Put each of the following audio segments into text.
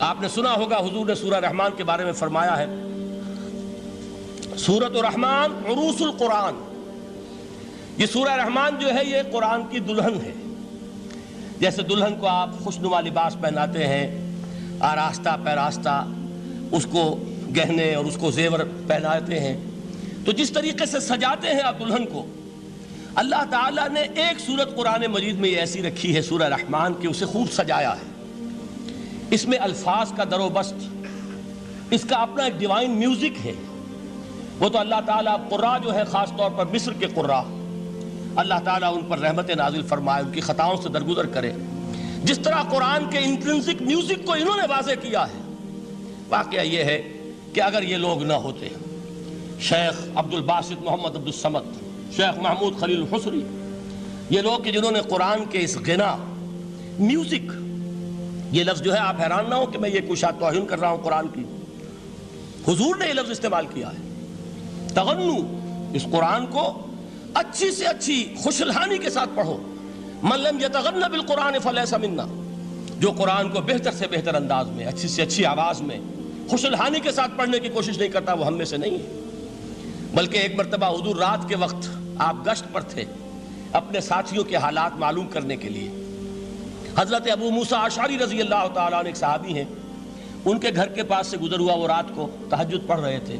آپ نے سنا ہوگا حضور نے سورہ رحمان کے بارے میں فرمایا ہے، سورۃ الرحمن عروس القرآن، یہ سورہ رحمان جو ہے یہ قرآن کی دلہن ہے۔ جیسے دلہن کو آپ خوشنما لباس پہناتے ہیں، آراستہ پیراستہ اس کو گہنے اور اس کو زیور پہناتے ہیں، تو جس طریقے سے سجاتے ہیں آپ دلہن کو، اللہ تعالیٰ نے ایک سورت قرآن مجید میں یہ ایسی رکھی ہے سورہ رحمان کہ اسے خوب سجایا ہے۔ اس میں الفاظ کا در و بست، اس کا اپنا ایک ڈیوائن میوزک ہے۔ وہ تو اللہ تعالیٰ قراء جو ہے، خاص طور پر مصر کے قراء، اللہ تعالیٰ ان پر رحمت نازل فرمائے، ان کی خطاؤں سے درگزر کرے۔ جس طرح قرآن کے انٹرنسک میوزک کو انہوں نے واضح کیا ہے۔ واقعہ یہ ہے کہ اگر یہ لوگ نہ ہوتے، شیخ عبد الباسط محمد عبد الصمد، شیخ محمود خلیل الحصری، یہ لوگ کہ جنہوں نے قرآن کے اس غنا، میوزک، یہ لفظ جو ہے آپ حیران نہ ہو کہ میں یہ کوئی شاید توہین کر رہا ہوں قرآن کی، حضور نے یہ لفظ استعمال کیا ہے، تغنو، اس قرآن کو اچھی سے اچھی خوشلحانی کے ساتھ پڑھو۔ من لم یتغن بالقرآن فلیس منا، جو قرآن کو بہتر سے بہتر انداز میں، اچھی سے اچھی آواز میں، خوشلحانی کے ساتھ پڑھنے کی کوشش نہیں کرتا، وہ ہم میں سے نہیں ہے۔ بلکہ ایک مرتبہ حضور رات کے وقت آپ گشت پر تھے اپنے ساتھیوں کے حالات معلوم کرنے کے لیے۔ حضرت ابو موسیٰ اشعری رضی اللہ تعالیٰ عنہ ایک صحابی ہیں، ان کے گھر کے پاس سے گزر ہوا، وہ رات کو تہجد پڑھ رہے تھے،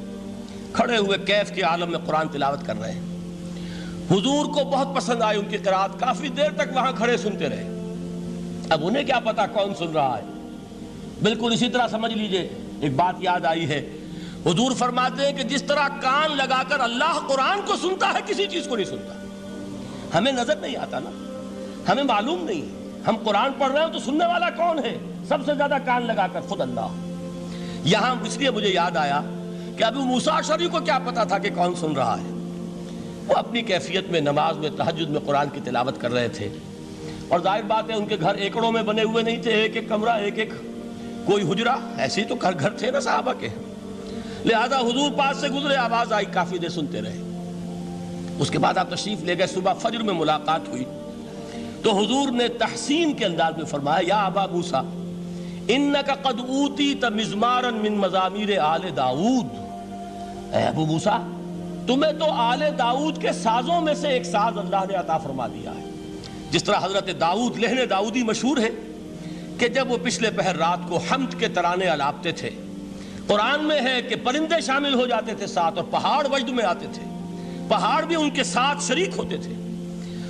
کھڑے ہوئے کیف کے عالم میں قرآن تلاوت کر رہے ہیں۔ حضور کو بہت پسند آئی ان کی قرات، کافی دیر تک وہاں کھڑے سنتے رہے۔ اب انہیں کیا پتا کون سن رہا ہے، بالکل اسی طرح سمجھ لیجئے ایک بات یاد آئی ہے، حضور فرماتے ہیں کہ جس طرح کان لگا کر اللہ قرآن کو سنتا ہے، کسی چیز کو نہیں سنتا۔ ہمیں نظر نہیں آتا نا، ہمیں معلوم نہیں ہے، ہم قرآن پڑھ رہے ہیں تو سننے والا کون ہے؟ سب سے زیادہ کان لگا کر خود اللہ۔ یہاں اس لیے مجھے یاد آیا کہ ابو موسیٰ اشعری کو کیا پتا تھا کہ کون سن رہا ہے؟ وہ اپنی کیفیت میں نماز میں تہجد میں قرآن کی تلاوت کر رہے تھے، اور ظاہر بات ہے ان کے گھر ایکڑوں میں بنے ہوئے نہیں تھے، ایک ایک کمرہ، ایک ایک کوئی حجرہ، ایسے ہی تو گھر تھے نا صحابہ کے، لہذا حضور پاس سے گزرے، آواز آئی، کافی دیر سنتے رہے۔ اس کے بعد آپ تشریف لے گئے، صبح فجر میں ملاقات ہوئی تو حضور نے تحسین کے انداز میں فرمایا، یا ابا موسیٰ انک قد اوتیت مزمارا من مزامیر آل داؤد، اے ابو موسیٰ تمہیں تو آل داؤد کے سازوں میں سے ایک ساز اللہ نے عطا فرما دیا ہے۔ جس طرح حضرت داؤد، لہن داؤدی مشہور ہے کہ جب وہ پچھلے پہر رات کو حمد کے ترانے الاپتے تھے، قرآن میں ہے کہ پرندے شامل ہو جاتے تھے ساتھ، اور پہاڑ وجد میں آتے تھے، پہاڑ بھی ان کے ساتھ شریک ہوتے تھے۔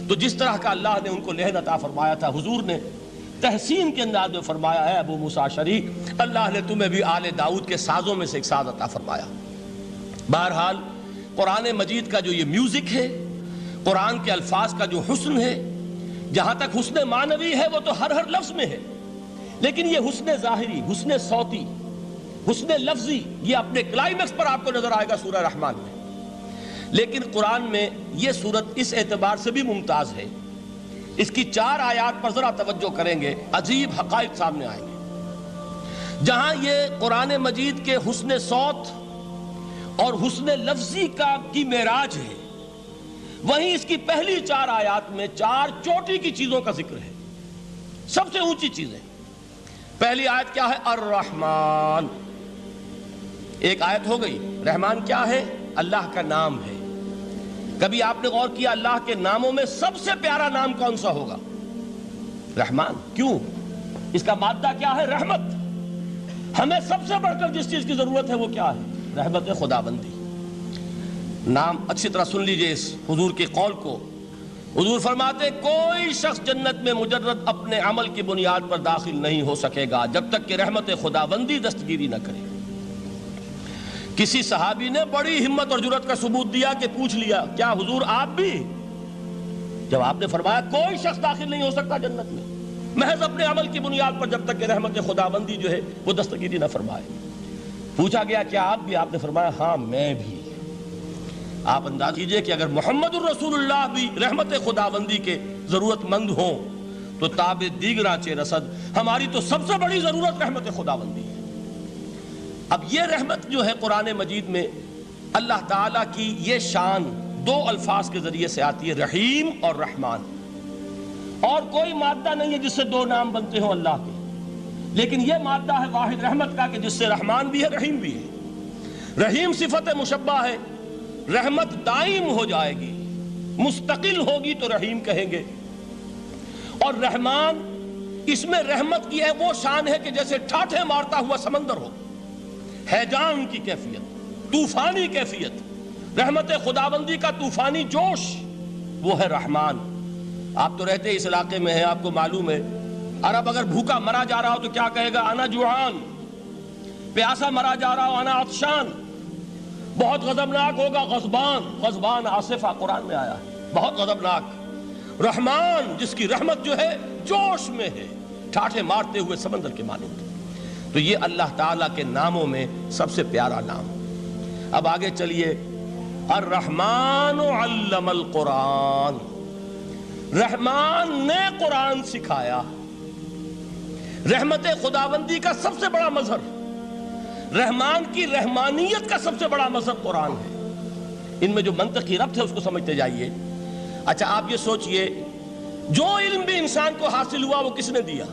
تو جس طرح کا اللہ نے ان کو لہن عطا فرمایا تھا، حضور نے تحسین کے انداز میں فرمایا ہے ابو موسیٰ اشعری، اللہ نے تمہیں بھی آل داؤد کے سازوں میں سے ایک ساز عطا فرمایا۔ بہرحال قرآن مجید کا جو یہ میوزک ہے، قرآن کے الفاظ کا جو حسن ہے، جہاں تک حسن معنوی ہے وہ تو ہر لفظ میں ہے، لیکن یہ حسن ظاہری، حسن صوتی، حسن لفظی، یہ اپنے کلائمیکس پر آپ کو نظر آئے گا سورہ رحمان میں۔ لیکن قرآن میں یہ سورت اس اعتبار سے بھی ممتاز ہے، اس کی 4 آیات پر ذرا توجہ کریں گے، عجیب حقائق سامنے آئیں گے۔ جہاں یہ قرآن مجید کے حسن صوت اور حسن لفظی کی معراج ہے، وہیں اس کی پہلی 4 آیات میں 4 چوٹی کی چیزوں کا ذکر ہے، سب سے اونچی چیزیں۔ پہلی آیت کیا ہے؟ الرحمن، ایک آیت ہو گئی۔ رحمان کیا ہے؟ اللہ کا نام ہے۔ کبھی آپ نے غور کیا اللہ کے ناموں میں سب سے پیارا نام کون سا ہوگا؟ رحمان۔ کیوں؟ اس کا مادہ کیا ہے؟ رحمت۔ ہمیں سب سے بڑھ کر جس چیز کی ضرورت ہے وہ کیا ہے؟ رحمت خداوندی۔ نام اچھی طرح سن لیجئے اس حضور کے قول کو۔ حضور فرماتے کوئی شخص جنت میں مجرد اپنے عمل کی بنیاد پر داخل نہیں ہو سکے گا جب تک کہ رحمت خداوندی دستگیری نہ کرے۔ کسی صحابی نے بڑی ہمت اور جرأت کا ثبوت دیا کہ پوچھ لیا، کیا حضور آپ بھی؟ جب آپ نے فرمایا کوئی شخص داخل نہیں ہو سکتا جنت میں محض اپنے عمل کی بنیاد پر جب تک کہ رحمت خداوندی جو ہے وہ دستگیری نہ فرمائے۔ پوچھا گیا کیا آپ بھی؟ آپ نے فرمایا ہاں میں بھی۔ آپ انداز کیجئے کہ اگر محمد الرسول اللہ بھی رحمت خداوندی کے ضرورت مند ہوں تو تاب دیگراں چہ رسد، ہماری تو سب سے بڑی ضرورت رحمت خداوندی ہے۔ اب یہ رحمت جو ہے قرآن مجید میں اللہ تعالیٰ کی یہ شان 2 الفاظ کے ذریعے سے آتی ہے، رحیم اور رحمان، اور کوئی مادہ نہیں ہے جس سے 2 نام بنتے ہوں اللہ کے۔ لیکن یہ مادہ ہے واحد رحمت کا کہ جس سے رحمان بھی ہے رحیم بھی ہے. رحیم صفت مشبہ ہے، رحمت دائم ہو جائے گی، مستقل ہوگی تو رحیم کہیں گے. اور رحمان اس میں رحمت کی ہے وہ شان ہے کہ جیسے ٹھاٹھے مارتا ہوا سمندر ہو، ہیجان کی کیفیت، طوفانی کیفیت، رحمت خداوندی کا طوفانی جوش، وہ ہے رحمان. آپ تو رہتے اس علاقے میں ہیں، آپ کو معلوم ہے عرب اگر بھوکا مرا جا رہا ہو تو کیا کہے گا؟ انا جوعان. پیاسا مرا جا رہا ہو انا عطشان. بہت غضبناک ہوگا غضبان. غضبان آصفہ قرآن میں آیا ہے، بہت غضبناک. رحمان جس کی رحمت جو ہے جوش میں ہے، ٹھاٹھے مارتے ہوئے سمندر کے مانند. تو یہ اللہ تعالیٰ کے ناموں میں سب سے پیارا نام. اب آگے چلیے. الرحمن علم القرآن، رحمان نے قرآن سکھایا. رحمت خداوندی کا سب سے بڑا مظہر، رحمان کی رحمانیت کا سب سے بڑا مظہر قرآن ہے. ان میں جو منطقی ربط ہے اس کو سمجھتے جائیے. اچھا آپ یہ سوچئے، جو علم بھی انسان کو حاصل ہوا وہ کس نے دیا؟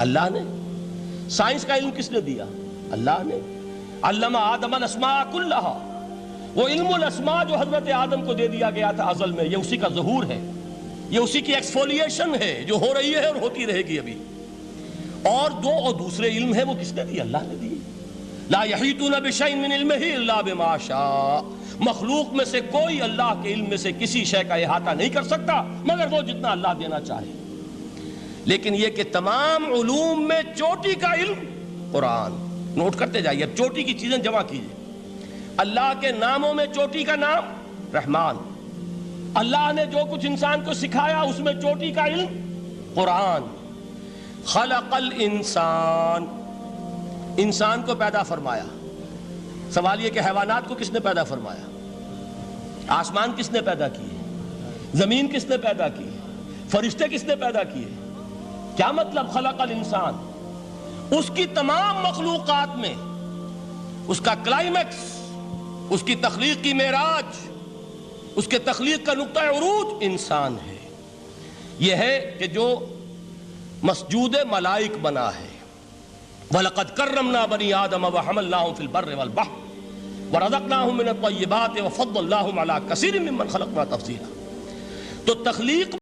اللہ نے. سائنس کا علم کس نے دیا؟ اللہ نے. علم آدم الاسماء کلہا، وہ علم الاسماء جو حضرت آدم کو دے دیا گیا تھا ازل میں، یہ اسی کا ظہور ہے، یہ اسی کی ایکسفولیشن ہے جو ہو رہی ہے اور ہوتی رہے گی ابھی. اور دوسرے علم ہے وہ کس نے دی؟ اللہ نے دی. لا یحیطون بشیء من علمہ الا بما شاء، مخلوق میں سے کوئی اللہ کے علم میں سے کسی شے کا احاطہ نہیں کر سکتا مگر وہ جتنا اللہ دینا چاہے. لیکن یہ کہ تمام علوم میں چوٹی کا علم قرآن. نوٹ کرتے جائیے، اب چوٹی کی چیزیں جمع کیجیے. اللہ کے ناموں میں چوٹی کا نام رحمان. اللہ نے جو کچھ انسان کو سکھایا اس میں چوٹی کا علم قرآن. خلق الانسان، انسان کو پیدا فرمایا. سوال یہ کہ حیوانات کو کس نے پیدا فرمایا؟ آسمان کس نے پیدا کیے؟ زمین کس نے پیدا کی؟ فرشتے کس نے پیدا کیے؟ کیا مطلب خلق الانسان؟ اس کی تمام مخلوقات میں اس کا کلائمیکس، اس کی تخلیق کی معراج، اس کے تخلیق کا نقطہ عروج انسان ہے. یہ ہے کہ جو مسجود ملائک بنا ہے. وَلَقَدْ كَرَّمْنَا بَنِي آدَمَ وَحَمَلْنَاهُمْ فِي الْبَرِّ وَالْبَحْرِ وَرَزَقْنَاهُمْ مِنَ الطَّيِّبَاتِ وَفَضَّلْنَاهُمْ عَلَى كَثِيرٍ مِّمَّنْ خَلَقْنَا تَفْضِيلًا. تو تخلیق